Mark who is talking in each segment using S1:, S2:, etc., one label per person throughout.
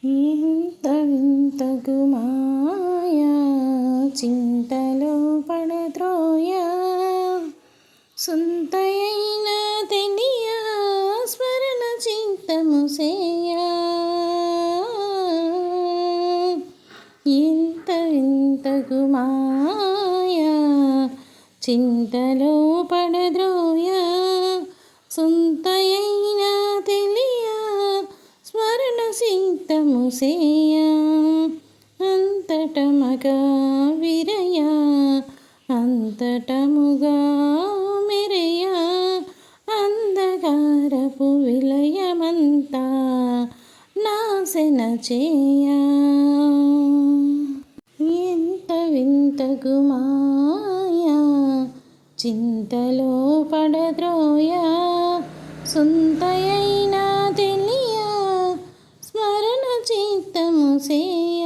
S1: ఇంత వింతకు మాయా చింతలో పడద్రోయ సొంతయైన తెలియ స్మరణ చింతము సేయ ఇంత వింతకు మాయా చింతలో పడద్రోయ సొంతయైన తెలియ స్మరణ చింతము సేయ అంతటమగా విరయ అంతటముగా మెరయ అంధకారపు విలయమంతా నాశన చేయ ఎంత వింతకు మాయా చింతలో పడద్రోయ సొంతయైన తెలియ స్మరణ చిత్తము సేయ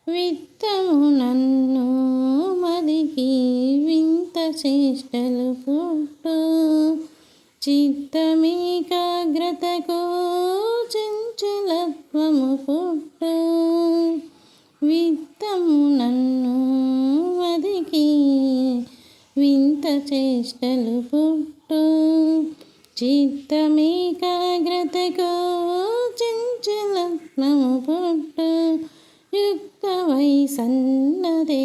S1: విత్తము నన్ను మదికి వింత చేష్టలు పుట్టు చిత్తమేకాగ్రతకు చంచలత్వము పుట్టు విత్తము నన్ను మదికి వింత చేష్టలు పుట్టు చిత్తమేకాగ్రతకు చంచలత్వము పుట్టు యుక్తవై సన్నదే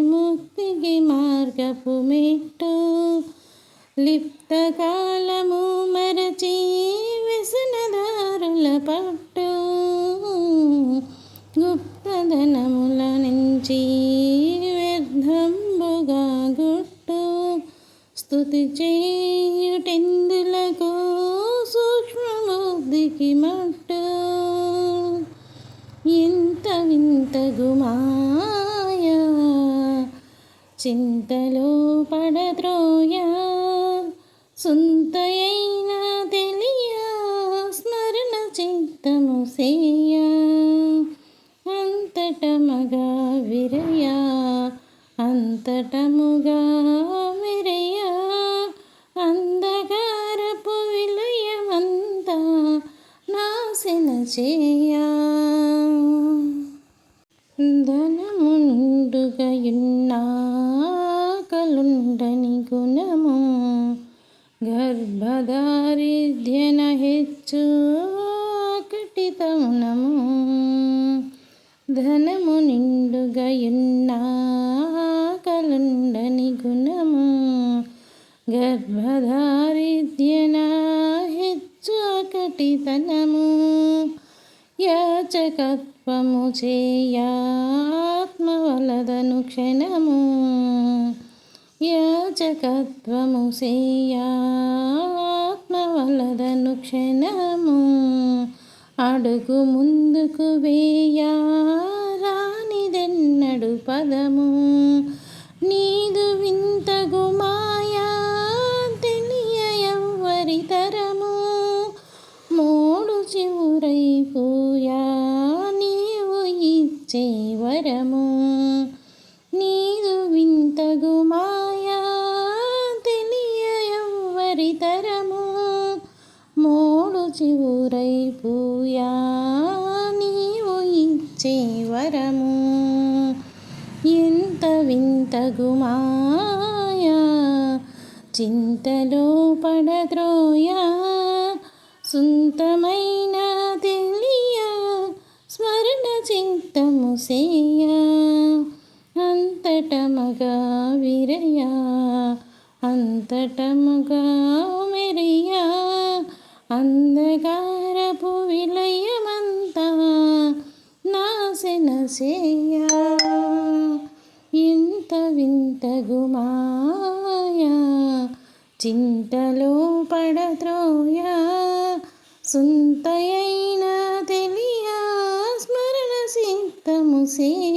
S1: ముక్తికి మార్గపు మెట్టు లిప్త కాలము మరచి వ్యసనదారుల పట్టు గుప్తధనముల నుంచి వ్యర్థంబుగా గుట్టు స్తుతి చేయుటెందులకు సూక్ష్మబుద్ధికి మట్టు ఇంత వింతగు మాయా చింతలో పడద్రోయ సొంతయైన తెలియ స్మరణ చిత్తము సేయ అంతటమగా విరయ అంతటముగా మెరయ అంధకారపు విలయమంతా నాశన చేయ ధనము నిండుగయున్నాకలుండని గుణము గర్భదారిద్ర్యన హెచ్చు కటితమునము ధనము నిండుగయున్నాకలుండని గుణము గర్భదారిద్ర్యన హెచ్చు కటితనము యాచకత్వము చేయాత్మవలదను క్షణము యాచకత్వము చేయాత్మవలదను క్షణము అడుగు ముందుకు వేయా రానిదెన్నడు పదము నీదు వింతగు మాయా తెలియ ఎవ్వరి తరము మోడు చివురైపోయా నీవు ఇచ్చే వరము నీదు వింతగు మాయా తెలియ ఎవ్వరి తరము మోడు చివురైపోయా నీవు ఇచ్చే వరము ఎంత వింతగు మాయా చింతలో పడద్రోయ సొంతమైన తెలియ స్మరణ చిత్తము సేయ అంతటమగా విరయ అంతటముగా మెరయ అంధకారపు విలయమంతా నాశన చేయ ఎంత వింతగు మాయా చింతలో పడద్రోయ సొంతయైన తెలియ స్మరణ చిత్తము సేయ